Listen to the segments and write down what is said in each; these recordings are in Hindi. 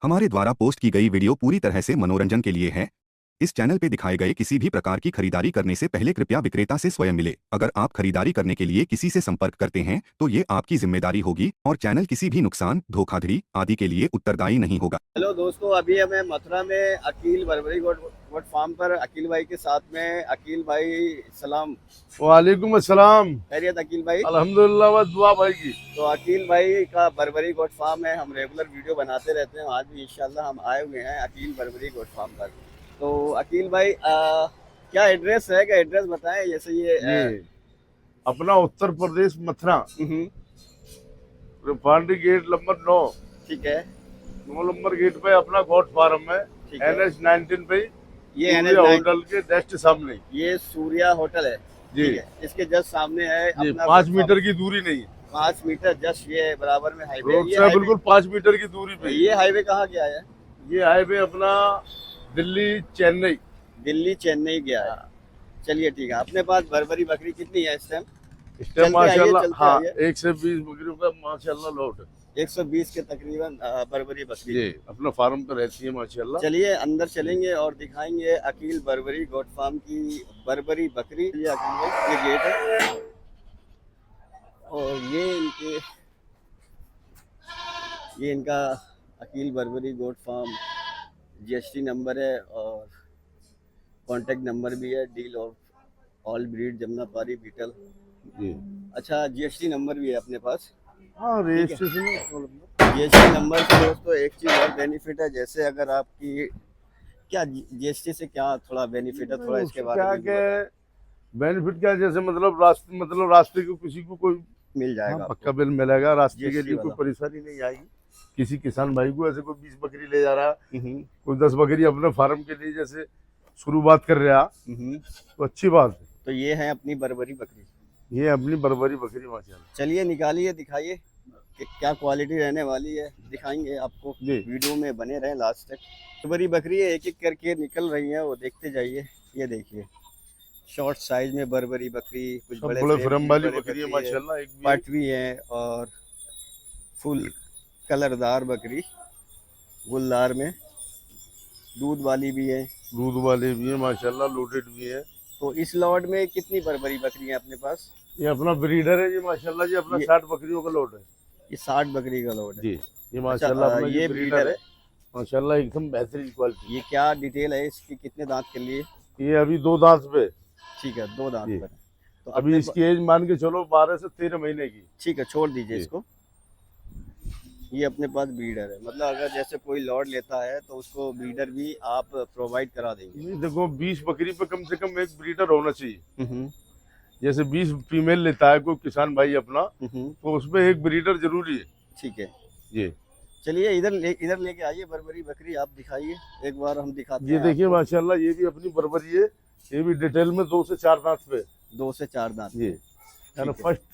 हमारे द्वारा पोस्ट की गई वीडियो पूरी तरह से मनोरंजन के लिए है। इस चैनल पे दिखाए गए किसी भी प्रकार की खरीदारी करने से पहले कृपया विक्रेता से स्वयं मिले। अगर आप खरीदारी करने के लिए किसी से संपर्क करते हैं तो ये आपकी जिम्मेदारी होगी और चैनल किसी भी नुकसान, धोखाधड़ी आदि के लिए उत्तरदायी नहीं होगा। हेलो दोस्तों, अभी हमें मथुरा में अकील बर्बरी गोट फार्म पर अकील भाई के साथ में। अकील भाई सलाम। वालेकुम अस्सलाम। खैरियत अकील भाई? अल्हम्दुलिल्लाह व दुआ भाई की। तो अकील भाई का बर्बरी गोट फार्म है, हम रेगुलर वीडियो बनाते रहते हैं। आज भी इंशाल्लाह हम आए हुए हैं अकील बर्बरी गोट फार्म पर। तो अकील भाई क्या एड्रेस है, क्या एड्रेस बताएं। जैसे ये अपना Uttar Pradesh Mathura, refinery gate number 9। ठीक है, 9 नंबर गेट पे अपना गोट फार्म है। NH 19 पे ये होटल के जस्ट सामने ये सूर्या होटल है जी। ठीक है, इसके जस्ट सामने है अपना 5 मीटर की दूरी नहीं है, 5 मीटर जस्ट ये बराबर में हाईवे। रोड से बिल्कुल 5 मीटर की दूरी पे। ये हाईवे कहाँ गया है? ये हाईवे अपना दिल्ली चेन्नई गया है। चलिए ठीक है। अपने पास बर्बरी बकरी कितनी है इस टाइम? इस टाइम माशाल्लाह, हाँ 1 से 20 बकरियों का माशाल्लाह लोट है। 120 के तकरीबन बर्बरी बकरी जी अपना फार्म पे रहती है माशाल्लाह। चलिए अंदर चलेंगे और दिखाएंगे अकील बर्बरी गोट फार्म की बर्बरी बकरी। ये अकील भाई, ये गेट है और ये इनका Aqeel Barbari goat farm GST number है और कांटेक्ट नंबर भी है। Deal of all breed Jamunapari Beetal ji. अच्छा, GST नंबर भी है अपने पास। हाँ रजिस्ट्रेशन GST नंबर से दोस्तों एक चीज़ और बेनिफिट है। जैसे अगर आपकी क्या GST से क्या थोड़ा बेनिफिट है, थोड़ा इसके बारे में क्या बेनिफिट क्या, जैसे मतलब रास्ते को किसी को कोई मिल जाएगा। हाँ, पक्का बिल मिलेगा। रास्ते के लिए कोई वाला। परेशानी नहीं आएगी। किसी किसान भाई को ऐसे कोई 20 बकरी ले जा रहा, कोई 10 बकरी अपने फार्म के लिए जैसे शुरुआत कर रहा, तो अच्छी बात है। तो ये है अपनी बर्बरी बकरी, ये अपनी बर्बरी बकरी माशाल्लाह। चलिए निकालिए, दिखाइए कि क्या क्वालिटी रहने वाली है। दिखाएंगे आपको, वीडियो में बने रहें लास्ट तक। बर्बरी बकरी एक एक करके निकल रही है, वो देखते जाइए। ये देखिए शॉर्ट साइज में बर्बरी बकरी, कुछ बड़े फ्रेम वाली बकरी है माशाल्लाह। एक पटवी है और फुल कलरदार बकरी, गुलदार में दूध वाली भी है। दूध वाले भी है माशाल्लाह, लोडेड भी है। तो इस लॉट में कितनी बर्बरी बकरी है अपने पास? ये अपना ब्रीडर है जी माशाल्लाह जी। अपना 60 बकरियों का लोड है। ये 60 बकरी का लोड है जी। ये माशाल्लाह अपना ये ब्रीडर है माशाल्लाह, एकदम बेहतरीन क्वालिटी। ये क्या डिटेल है इसकी, कितने दांत के लिए? ये अभी 2 दांत पे। ठीक है, 2 दांत पर। तो अभी इसकी एज मान के चलो 12 से 13 महीने की। ठीक है, छोड़ दीजिए इसको। ये अपने पास ब्रीडर है, मतलब अगर जैसे कोई लॉट लेता है तो उसको ब्रीडर भी आप प्रोवाइड करा देंगे? देखो 20 बकरी पे कम से कम एक ब्रीडर होना चाहिए। जैसे 20 फीमेल लेता है कोई किसान भाई अपना, तो उसमें एक ब्रीडर जरूरी है। ठीक है जी। चलिए इधर लेके आइए बर्बरी बकरी, आप दिखाइए एक बार, हम दिखाते हैं। ये देखिए माशाल्लाह, ये भी अपनी बर्बरी है। ये भी डिटेल में 2 से 4 दांत पे। 2 से 4 दांत। जी। फर्स्ट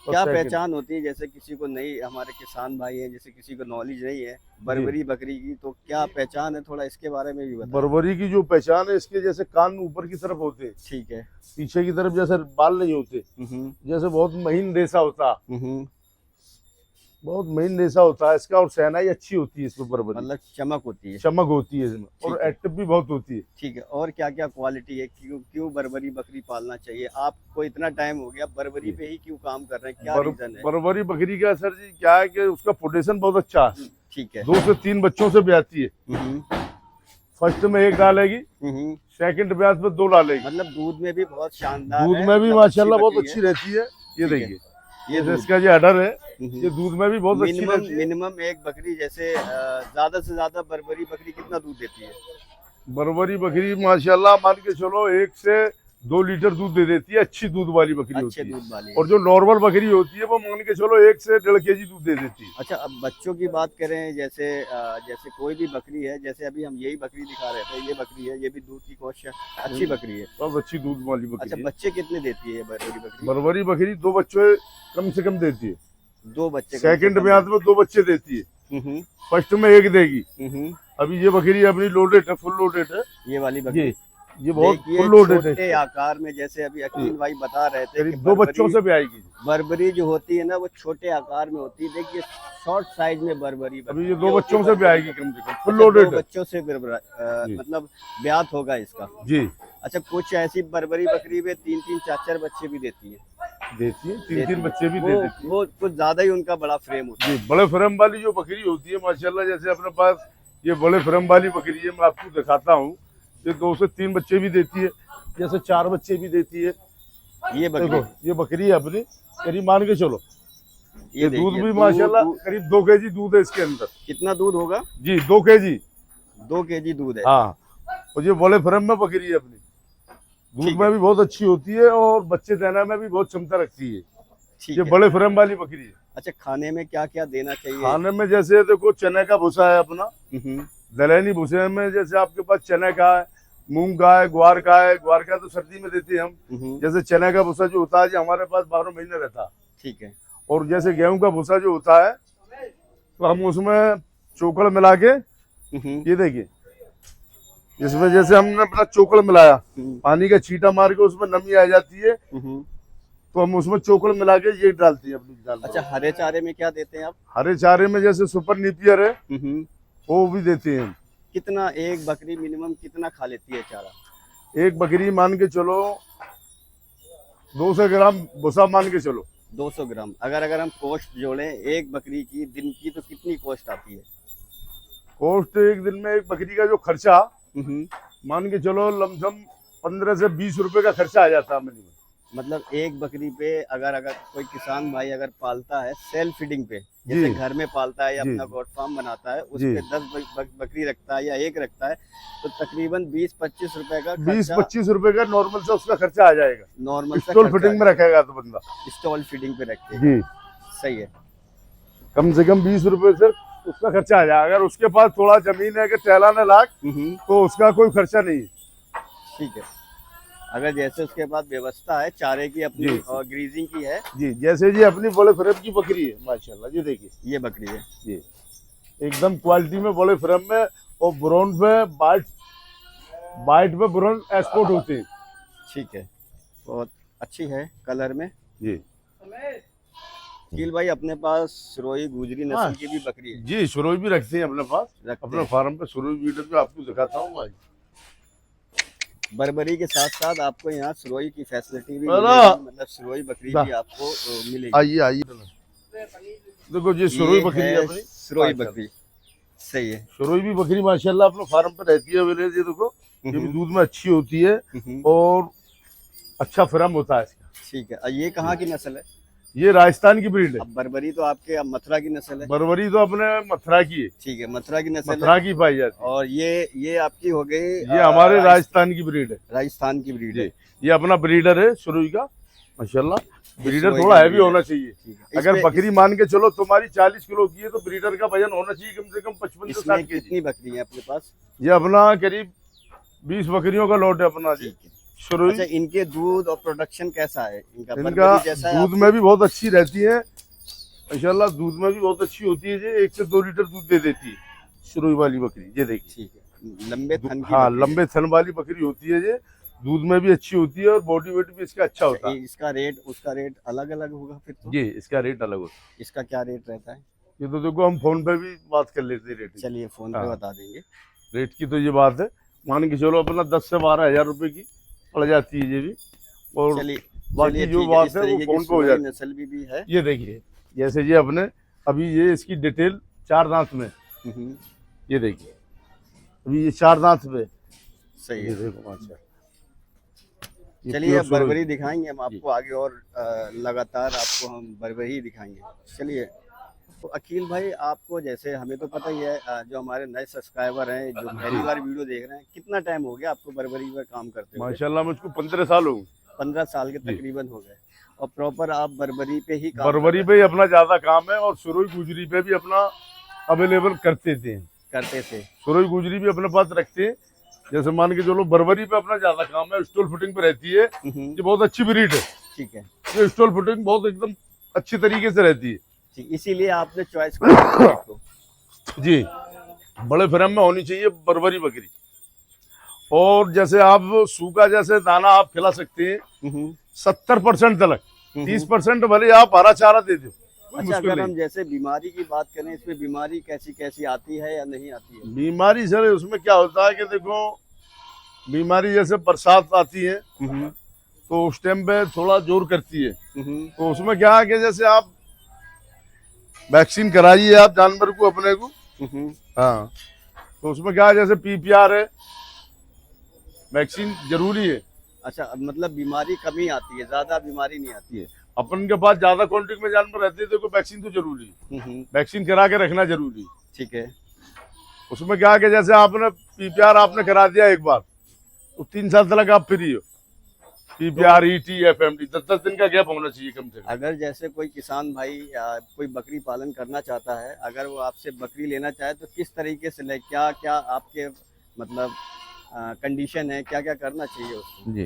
क्या पहचान होती है, जैसे किसी को नहीं, हमारे किसान भाई हैं, जैसे किसी को नॉलेज नहीं है बर्बरी बकरी की, तो क्या पहचान है, थोड़ा इसके बारे में भी बताएं। बर्बरी की जो पहचान है, इसके जैसे कान ऊपर की तरफ होते हैं। ठीक है। पीछे की तरफ जैसे बाल नहीं होते, जैसे बहुत महीन रेशा होता, बहुत महीन रेशा होता है इसका। और सहनाई अच्छी होती है इसमें बर्बरी, मतलब चमक होती है। चमक होती है इसमें, और एक्टिव भी बहुत होती है। ठीक है। और क्या क्या क्वालिटी है, क्यों बर्बरी बकरी पालना चाहिए? आपको इतना टाइम हो गया, बर्बरी पे ही क्यों काम कर रहे हैं, क्या रीजन है? बर्बरी बकरी का सर जी क्या है कि उसका पोटेशन बहुत अच्छा है। ठीक है। 2 से 3 बच्चों से ब्याती है। फर्स्ट में 1 डालेगी, सेकंड ब्यास में 2 डालेगी। मतलब दूध में भी बहुत शानदार, दूध में भी माशाल्लाह बहुत अच्छी रहती है। ये देखिए, ये इसका जो अडर है, ये दूध में भी बहुत अच्छी रहती है। मिनिमम एक बकरी जैसे ज्यादा से ज्यादा बर्बरी बकरी कितना दूध देती है? बर्बरी बकरी माशाल्लाह मान के चलो 1 से 2 लीटर दूध दे देती है। अच्छी दूध वाली बकरी होती है। और जो नॉर्मल बकरी होती है वो मान के चलो 1 से 1.5 केजी दूध दे देती है। अच्छा, अब बच्चों की बात करें, जैसे कोई भी बकरी है, जैसे अभी हम यही बकरी दिखा रहे थे, ये बकरी है, ये भी दूध की कोशिश अच्छी बकरी है, बहुत अच्छी दूध वाली बकरी। अच्छा, बच्चे कितने देती है बर्बरी बकरी? बर्बरी बकरी 2 बच्चे कम से कम देती है। 2 बच्चे। सेकंड ब्यास में 2 बच्चे देती है। फर्स्ट में 1 देगी। अभी ये बकरी अपनी लोडेड है, फुल लोडेड है। ये वाली बकरी ये बहुत देखिए फुल लोडेड छोटे है। आकार में, जैसे अभी अकील भाई बता रहे थे कि करीब 2 बच्चों से भी आएगी। बर्बरी जो होती है ना वो छोटे आकार में होती है। देखिए शॉर्ट साइज में बर्बरी अभी ये 2 बच्चों से भी आएगी कम से कम, फुल अच्छा, लोडेड 2 है बच्चों से मतलब ब्यात होगा इसका जी। अच्छा, कुछ ऐसी बर्बरी बकरी में 3-3 4-4 बच्चे भी देती है। 3-3 बच्चे भी दे देती है। वो कुछ ज्यादा ही उनका बड़ा फ्रेम होता है। जी, बड़े फ्रेम वाली जो बकरी होती है माशाल्लाह, जैसे अपने पास ये बड़े फ्रेम वाली बकरी है, मैं आपको दिखाता हूँ। ये 2 से 3 बच्चे भी देती है, जैसे 4 बच्चे भी देती है। ये बकरी, देखो ये बकरी है अपनी, करीब मान के चलो ये दूध देखिए, भी माशाल्लाह करीब 2 केजी दूध है इसके अंदर। कितना दूध होगा जी 2 केजी। 2 केजी दूध है। हाँ, और ये बड़े फ्रेम में बकरी है अपनी, दूध में भी बहुत अच्छी होती है और बच्चे देने में भी बहुत क्षमता रखती है। ठीक ये है। बड़े फ्रेम वाली बकरी है। अच्छा, खाने में क्या क्या देना चाहिए? खाने में जैसे देखो चने का भूसा है अपना, दलहनी भूसे में जैसे आपके पास चने का है, मूंग का है, ग्वार का है। ग्वार का तो सर्दी में देते हैं हम। जैसे चने का भूसा जो होता है जो हमारे पास 12 महीने रहता है। ठीक है। और जैसे गेहूं का भूसा जो होता है तो हम उसमें चोकड़ मिला के, ये देखिए इसमें जैसे हमने अपना चोकड़ मिलाया, पानी का छींटा मार के उसमें नमी आ जाती है, तो हम उसमें चोकड़ मिला के ये डालते हैं अपनी दाल। अच्छा, हरे चारे में क्या देते हैं आप? हरे चारे में जैसे सुपर नीपियर है वो भी देते हैं हम। कितना एक बकरी मिनिमम कितना खा लेती है चारा? एक बकरी मान के चलो 200 ग्राम भूसा मान के चलो। 200 ग्राम। अगर हम कॉस्ट जोड़ें एक बकरी की दिन की तो कितनी कॉस्ट आती है? कॉस्ट एक दिन में एक बकरी का जो खर्चा मान के चलो लमसम 15 से 20 रुपए का खर्चा आ जाता है मिनिमम। मतलब एक बकरी पे अगर कोई किसान भाई अगर पालता है सेल्फ फीडिंग पे, जैसे घर में पालता है या अपना गोट फार्म बनाता है, उस पे 10 बकरी रखता है या एक रखता है, तो तकरीबन 20-25 रुपए का 20-25 रुपए का नॉर्मल से उसका खर्चा आ जाएगा। नॉर्मल स्टॉल फिटिंग में रखेगा तो बंदा, स्टॉल फीडिंग पे रखते जी सही है। कम से कम 20 रुपए से उसका खर्चा आ जाएगा। अगर उसके पास थोड़ा जमीन है कि टहलाने लायक तो उसका कोई खर्चा नहीं है। ठीक है। अगर जैसे उसके पास व्यवस्था है चारे की अपनी और ग्रीजिंग की है जी, जैसे जी अपनी बड़े फ्रेम की बकरी है माशाल्लाह, ये देखिए ये बकरी है जी एकदम क्वालिटी में बड़े फ्रेम में, और ब्राउन पे वाइट पे ब्राउन एक्सपोर्ट होते हैं। ठीक है, बहुत अच्छी है कलर में जी। कील भाई अपने पास सुरोई गुजरी नस्ल की भी बकरी है? जी, सुरोई भी रखते हैं अपने पास, अपने फार्म पे सुरोई वीडियो पे आपको दिखाता हूँ भाई। बर्बरी के साथ साथ आपको यहाँ सुरोई की फैसिलिटी भी मिलेगी, मतलब सुरोई बकरी भी आपको मिलेगी। आइए देखो ये सुरोई बकरी है अपनी, सुरोई बकरी सही है। सुरोई भी बकरी माशाल्लाह अपने फार्म पे रहती है। ये देखो ये भी दूध में अच्छी होती है और अच्छा फ्रेम होता है इसका। ठीक है। ये कहाँ की नस्ल है? ये राजस्थान की ब्रीड है। अब बर्बरी तो आपके अब मथुरा की नस्ल है? बर्बरी तो अपने मथुरा की है। ठीक है, मथुरा की नस्ल मथुरा की पाई जाती है। और ये आपकी हो गई, ये हमारे राजस्थान की ब्रीड है। राजस्थान की ब्रीड है। ये अपना ब्रीडर है सुरुई का माशाल्लाह। ब्रीडर थोड़ा हैवी होना चाहिए। अगर बकरी मान के चलो तुम्हारी 40 किलो की है तो ब्रीडर का वजन होना चाहिए कम से कम 55 से 60 केजी। कितनी बकरी है अपने पास? ये अपना करीब 20 बकरियों का लॉट है अपना जी सुरुई। अच्छा, इनके दूध और प्रोडक्शन कैसा है इनका? दूध में भी बहुत अच्छी रहती है माशाल्लाह, दूध में भी बहुत अच्छी होती है। ये 1 से 2 लीटर दूध दे देती है सुरुई वाली बकरी। ये देखिए ठीक है, लंबे थन की, हाँ लंबे थन वाली बकरी होती है। ये दूध में भी अच्छी होती है और बॉडी वेट भी इसका अच्छा होता है। इसका रेट उसका रेट अलग अलग होगा फिर तो? जी, इसका रेट अलग होता है। इसका क्या रेट रहता है? ये तो देखो हम फोन पे भी बात कर लेते हैं रेट। चलिए फोन पे बता देंगे रेट की। तो ये बात है, मान के चलो अपना 10 से 12 हजार रुपए की पड़ जाती है ये भी। और बाकी जो बात है वो फोन पे हो जाती है। नस्ल भी है। ये देखिए जैसे ये अपने अभी ये इसकी डिटेल 4 दांत में, ये देखिए अभी ये 4 दांत में सही है। देखो अच्छा। चलिए अब बर्बरी दिखाएंगे हम आपको आगे, और लगातार आपको हम बर्बरी दिखाएंगे। चलिए तो अकील भाई, आपको जैसे हमें तो पता ही है, जो हमारे नए सब्सक्राइबर हैं जो पहली बार वीडियो देख रहे हैं, कितना टाइम हो गया आपको बर्बरी पर काम करते हुए? माशाल्लाह मुझको 15 साल हो गए। 15 साल के तकरीबन हो गए। और प्रॉपर आप बर्बरी पे ही काम बर्बरी पे ही अपना ज्यादा काम है, और सुरुई गुजरी पे भी अपना अवेलेबल करते थे। सुरुई गुजरी भी अपने पास रखते हैं। जैसे मान के चलो बर्बरी पे अपना ज्यादा काम है, स्टॉल फिटिंग पे रहती है। ये बहुत अच्छी ब्रीड है। ठीक है, ये स्टॉल फिटिंग बहुत एकदम अच्छी तरीके से रहती है। ठीक, इसीलिए आपने चॉइस किया। जी, बड़े फ्रेम में होनी चाहिए बर्बरी बकरी। और जैसे आप सूखा जैसे दाना आप खिला सकते हैं 70% तक, 30% भले आप हरा चारा दे दो। अच्छा, अगर हम जैसे बीमारी की बात करें, इसमें बीमारी कैसी कैसी आती है या नहीं आती है? बीमारी सर उसमें क्या होता है कि देखो, बीमारी जैसे बरसात आती है तो उस टाइम पे थोड़ा जोर करती है, तो उसमें क्या है कि जैसे आप वैक्सीन कराइए आप जानवर को अपने को। हाँ, तो उसमें क्या है जैसे PPR है, वैक्सीन जरूरी है। अच्छा, मतलब बीमारी कमी आती है, ज्यादा बीमारी नहीं आती है। अपन के पास ज्यादा क्वांटिटी में जानवर रहते हैं तो वैक्सीन तो जरूरी है, वैक्सीन करा के रखना जरूरी है। ठीक है। उसमें क्या है कि जैसे आपने PPR आपने करा दिया एक बार, तो 3 साल तक आप फ्री हो। PPR, ET, FMD 10-10 दिन का गैप होना चाहिए कम से कम। अगर जैसे कोई किसान भाई या कोई बकरी पालन करना चाहता है, अगर वो आपसे बकरी लेना चाहे तो किस तरीके से ले, क्या क्या आपके मतलब कंडीशन है, क्या क्या करना चाहिए उसको? जी,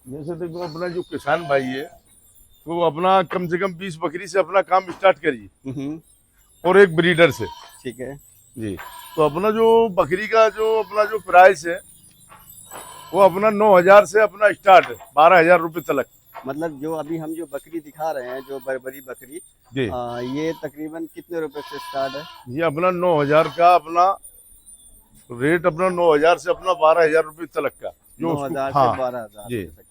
जैसे देखो अपना जो किसान भाई है तो अपना कम से कम 20 बकरी से अपना काम स्टार्ट करिए और एक ब्रीडर से। ठीक है जी, तो अपना जो बकरी का जो अपना जो प्राइस है वो अपना 9,000 से अपना स्टार्ट है 12,000 रुपए तक। मतलब जो अभी हम जो बकरी दिखा रहे हैं, जो बड़ी बकरी, जी, ये तकरीबन कितने रुपए से स्टार्ट है? ये अपना 9,000 का अपना रेट, अपना 9,000 से अपना 12,000 रुपए तक का, जो 9,000 हाँ, से 12,000 जी। तक।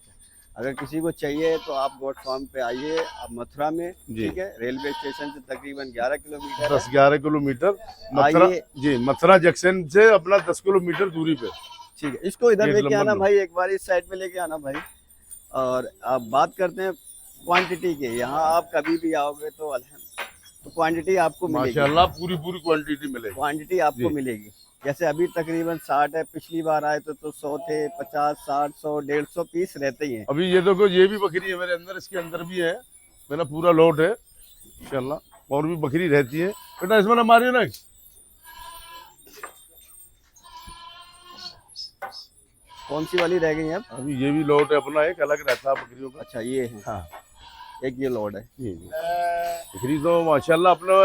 अगर किसी को चाहिए तो आप गोट फार्म पे आइए, आप मथुरा में। ठीक है, रेलवे स्टेशन से तकरीबन 11 किलोमीटर 10-11 किलोमीटर मथुरा। जी, मथुरा जंक्शन से अपना 10 किलोमीटर दूरी पे। ठीक है, इसको इधर लेके आना भाई, एक बार इस साइड पे लेके आना भाई। और आप बात करते हैं क्वांटिटी के, यहाँ आप कभी भी आओगे तो क्वांटिटी आपको मिलेगी माशाल्लाह, पूरी क्वांटिटी मिलेगी। क्वांटिटी आपको मिलेगी। जैसे अभी तकरीबन 60 है, पिछली बार आए तो 100 थे, 50, 60, 100, 150 पीस रहते ही हैं। अभी ये देखो, ये भी बकरी है मेरे अंदर, इसके अंदर भी है, मेरा पूरा लोट है इंशाल्लाह। और भी बकरी रहती है बेटा, इसमें ना मारियो ना। कौन सी वाली रह गई है अब? अभी ये भी लोट है अपना, एक अलग रहता है बकरियों का। अच्छा, ये है। हाँ, एक ये लोड है। ये बकरी तो माशाल्लाह अपने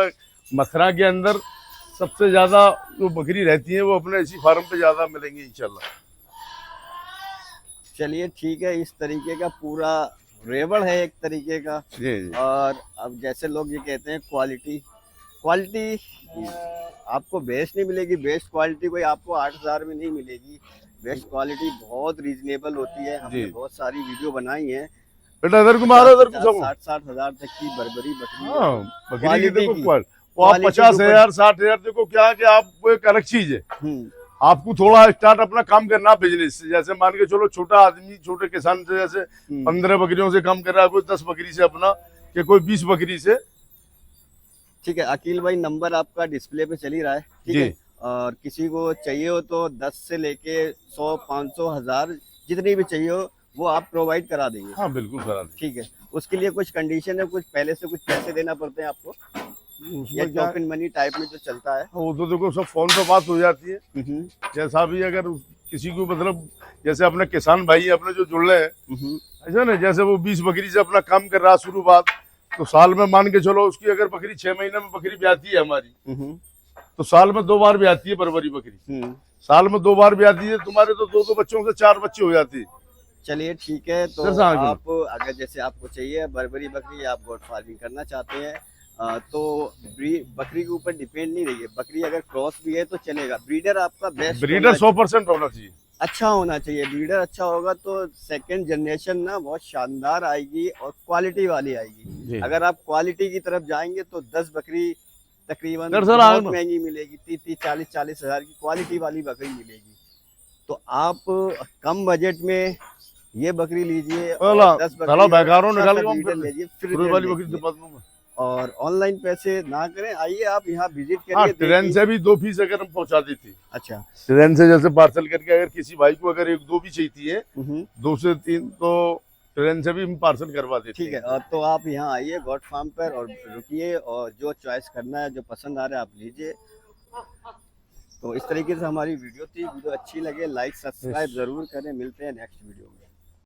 मथुरा के अंदर सबसे ज्यादा जो बकरी रहती है वो अपने इसी फार्म पे ज्यादा मिलेंगी इंशाल्लाह। चलिए ठीक है, इस तरीके का पूरा रेवड़ है एक तरीके का। जी, जी। और अब जैसे लोग ये कहते हैं क्वालिटी आपको बेस्ट नहीं मिलेगी, बेस्ट क्वालिटी कोई आपको 8,000 में नहीं मिलेगी। बेस्ट क्वालिटी बहुत रीजनेबल होती है, हमने बहुत सारी वीडियो बनाई है। बेटा इधर को मारो, इधर को 60-60 हजार तक की बर्बरी बकरी है। हाँ, बकरी की देखो क्वालिटी वो आप 50,000 60,000 देखो क्या है कि आप एक अलग चीज है। आपको थोड़ा स्टार्ट अपना काम करना बिजनेस से, जैसे मान के चलो छोटा आदमी, छोटे किसान से जैसे 15 बकरियों से काम कर रहा है, कोई 10 बकरी से अपना, कि कोई 20 बकरी से। ठीक है अकील भाई, नंबर आपका डिस्प्ले पे चल ही रहा है। ठीक है, और किसी को चाहिए हो तो 10 से लेके 100, 500, 1000 जितनी भी चाहिए हो वो आप प्रोवाइड करा देंगे? हाँ बिल्कुल करा देंगे। ठीक है, उसके लिए कुछ कंडीशन है, कुछ पहले से कुछ पैसे देना पड़ते हैं आपको, या टोकन मनी टाइप में जो चलता है? वो तो देखो सब फोन पे बात हो जाती है। जैसा भी अगर किसी को मतलब जैसे अपने किसान भाई अपने जो जुड़ रहे हैं, ऐसा ना, जैसे वो 20 बकरी से अपना काम कर रहा है शुरुआत, तो साल में मान के चलो उसकी अगर बकरी 6 महीने में बकरी ब्याती है हमारी, तो साल में 2 बार ब्याती है बरबरी बकरी। साल में 2 बार ब्याती है, तुम्हारे तो 2 बच्चों से 4 बच्चे हो जाते हैं। चलिए ठीक है, तो आप अगर जैसे आपको चाहिए बरबरी बकरी, आप गोट फार्मिंग करना चाहते हैं, तो बकरी के ऊपर डिपेंड नहीं रहिए। बकरी अगर क्रॉस भी है तो चलेगा, ब्रीडर आपका बेस्ट, ब्रीडर 100% होना चाहिए, अच्छा होना चाहिए। ब्रीडर अच्छा होगा तो सेकंड जनरेशन ना बहुत शानदार आएगी और क्वालिटी वाली आएगी। अगर आप क्वालिटी की तरफ जाएंगे तो 10 बकरी तकरीबन बहुत महंगी मिलेगी, 30-40 हजार की क्वालिटी वाली बकरी मिलेगी। तो आप कम बजट में ये बकरी लीजिए, 10 बकरी लीजिए, फिर और ऑनलाइन पैसे ना करें, आइए आप यहाँ विजिट करिए। ट्रेन से भी 2 पीस अगर हम पहुँचा देते। अच्छा, ट्रेन से जैसे पार्सल करके अगर किसी भाई को अगर 1-2 भी चाहिए, 2 से 3, तो ट्रेन से भी हम पार्सल करवा देते। ठीक है, तो आप यहाँ आइए गोट फार्म पर और रुकिए, और जो चॉइस करना है, जो पसंद आ रहा है आप लीजिए। तो इस तरीके से हमारी वीडियो थी। वीडियो अच्छी लगे लाइक सब्सक्राइब जरूर करें। मिलते हैं नेक्स्ट वीडियो में।